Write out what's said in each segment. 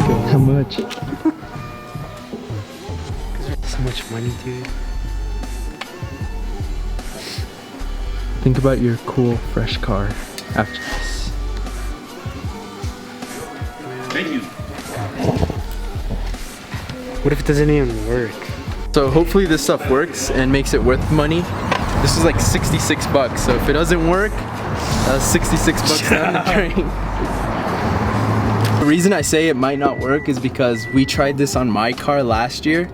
go. How much? So much money, dude. Think about your cool, fresh car after this. Thank you. What if it doesn't even work? So hopefully this stuff works and makes it worth money. This is like 66 bucks, so if it doesn't work, 66 bucks down the drain. The reason I say it might not work is because we tried this on my car last year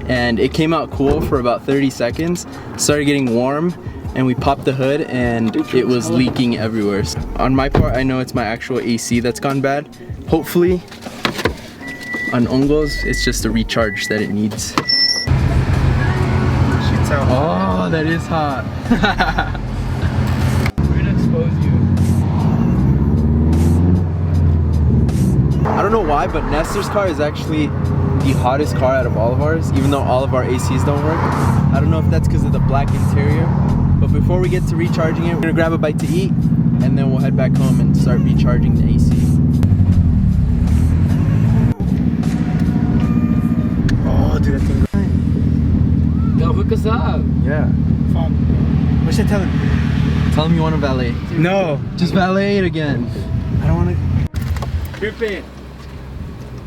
and it came out cool for about 30 seconds, started getting warm, and we popped the hood and it was leaking everywhere. So on my part, I know it's my actual AC that's gone bad. Hopefully, on Ongo's, it's just a recharge that it needs. Oh, that is hot. We're gonna expose you. I don't know why, but Nestor's car is actually the hottest car out of all of ours, even though all of our ACs don't work. I don't know if that's because of the black interior, but before we get to recharging it, we're gonna grab a bite to eat, and then we'll head back home and start recharging the AC. Oh, dude, that thing. Yo, hook us up. Yeah. What should I tell him? Tell him you want to valet. No. Just valet it again. I don't want to. Trippin'.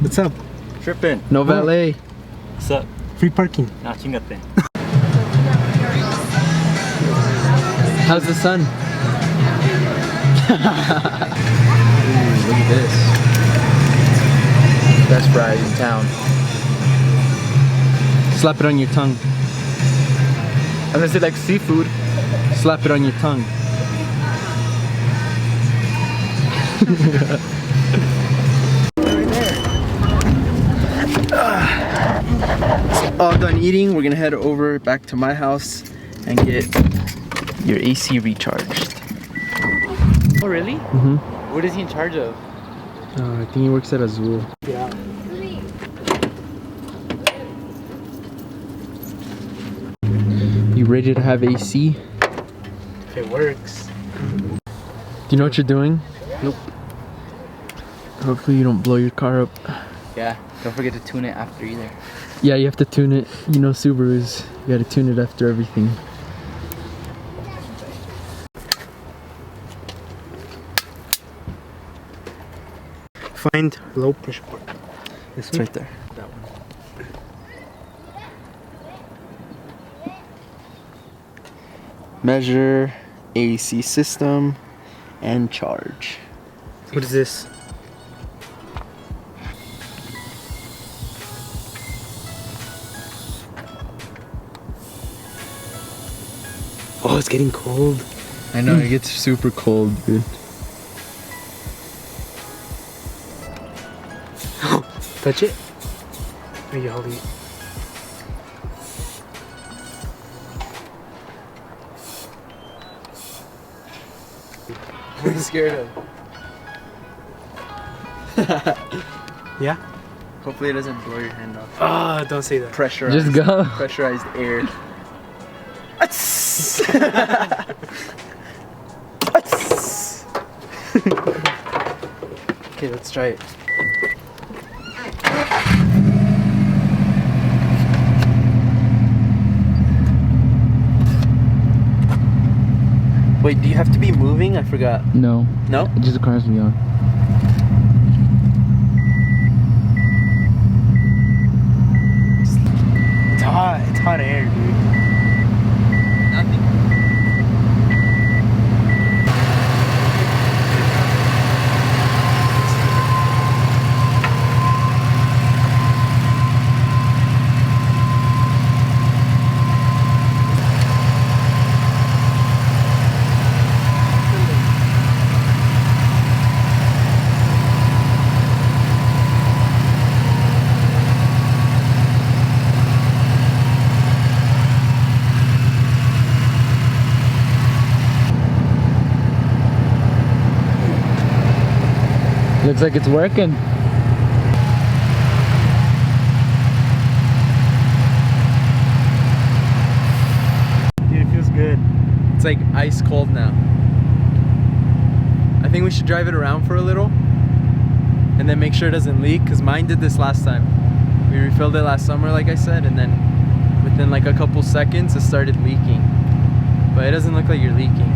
What's up? Trippin'. No valet. What's up? Free parking. Nah, chingate. How's the sun? Ooh, look at this. Best fries in town. Slap it on your tongue. I'm gonna say like seafood. Slap it on your tongue. All done eating, we're gonna head over back to my house and get your AC recharged. Oh really? Mm-hmm. What is he in charge of? I think he works at Azul. Yeah. You ready to have AC? If it works. Do you know what you're doing? Nope. Hopefully you don't blow your car up. Yeah, don't forget to tune it after either. Yeah, you have to tune it. You know Subarus, you gotta tune it after everything. Find low pressure port. This It's one? right there. That one. Measure, AC system, and charge. What is this? Oh, it's getting cold. I know, it gets super cold, dude. Touch it. Are you holding it? What are you scared of? Yeah? Hopefully it doesn't blow your hand off. Oh, don't say that. Pressurized. Just go. Pressurized air. Okay, let's try it. Wait, do you have to be moving? I forgot. No, No? it just requires me on. It's hot. It's hot air, dude. Nothing. Looks like it's working. Dude, it feels good. It's like ice cold now. I think we should drive it around for a little. and then make sure it doesn't leak, because mine did this last time. We refilled it last summer, like I said, and then within like a couple seconds it started leaking. But it doesn't look like you're leaking.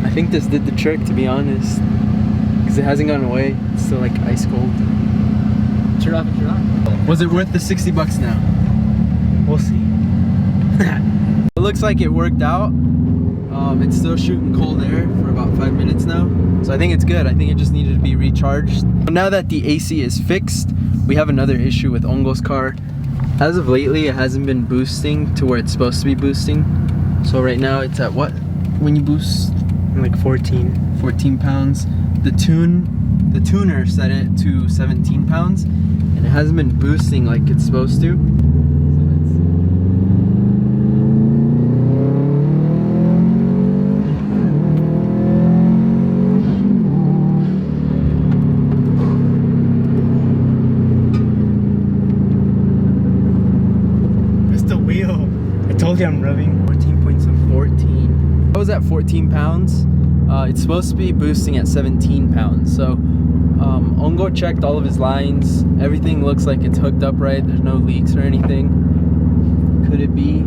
I think this did the trick, to be honest, because it hasn't gone away. It's still like ice cold. Turn it off and turn it on. Was it worth the 60 bucks now? We'll see. It looks like it worked out. It's still shooting cold air for about 5 minutes now. So I think it's good. I think it just needed to be recharged. Now that the AC is fixed, we have another issue with Ongo's car. As of lately, it hasn't been boosting to where it's supposed to be boosting. So right now it's at what? When you boost? Like 14. 14 pounds. The tuner set it to 17 pounds, and it hasn't been boosting like it's supposed to. It's the wheel. I told you I'm revving 14 point something. 14. I was at 14 pounds. It's supposed to be boosting at 17 pounds. So Ongo checked all of his lines. Everything looks like it's hooked up right. There's no leaks or anything. Could it be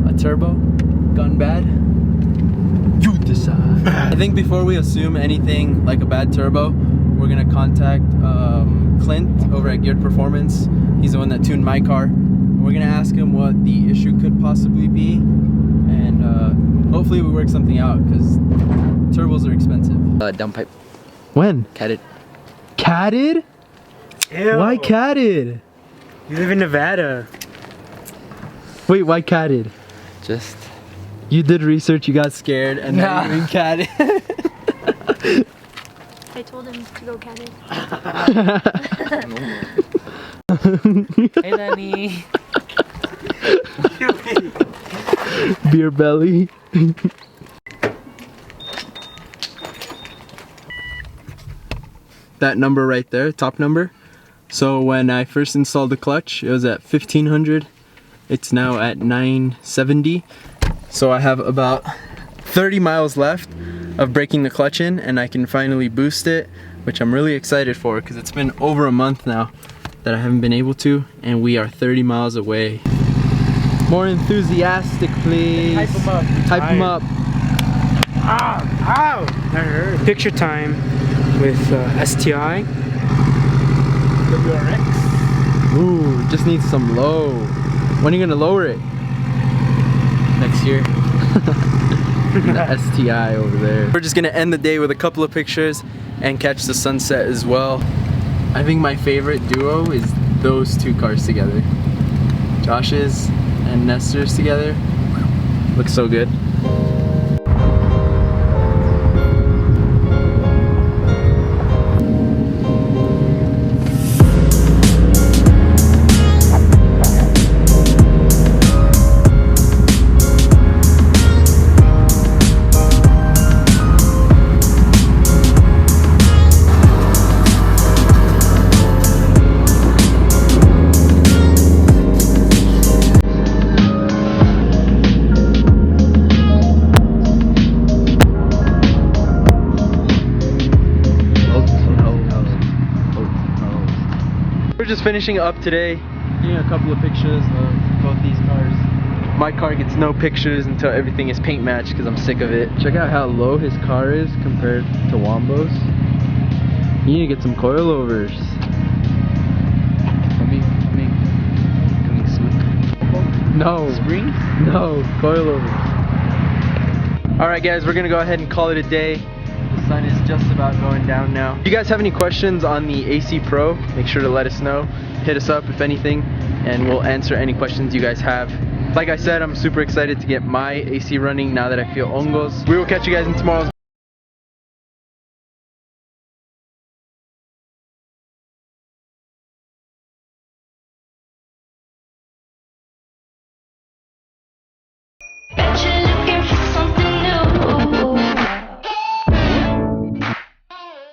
a turbo gone bad? You decide. I think before we assume anything like a bad turbo, we're gonna contact Clint over at Geared Performance. He's the one that tuned my car. We're gonna ask him what the issue could possibly be, and hopefully we work something out, because turbos are expensive. Downpipe. When? Catted. Catted? Ew. Why catted? You live in Nevada. Wait, why catted? Just. You did research, you got scared, and now you're being catted. I told him to go catted. Hey, Danny. Beer belly. That number right there, top number. So when I first installed the clutch, it was at 1500. It's now at 970. So I have about 30 miles left of breaking the clutch in, and I can finally boost it, which I'm really excited for, because it's been over a month now that I haven't been able to, and we are 30 miles away. More enthusiastic, please. Hype 'em up. Hype 'em up. Ow! Ow! That hurt. Picture time with STI. WRX. Ooh, just needs some low. When are you gonna lower it? Next year. The STI over there. We're just gonna end the day with a couple of pictures and catch the sunset as well. I think my favorite duo is those two cars together. Josh's and Nestors together. Looks so good. We're just finishing up today, getting a couple of pictures of both these cars. My car gets no pictures until everything is paint matched, because I'm sick of it. Check out how low his car is compared to Wombo's. You need to get some coilovers. Coming soon. No. Spring? No, coilovers. Alright guys, we're gonna go ahead and call it a day. The sun is just about going down now. If you guys have any questions on the AC Pro, make sure to let us know. Hit us up if anything, and we'll answer any questions you guys have. Like I said, I'm super excited to get my AC running now that I feel Ongo's. We will catch you guys in tomorrow's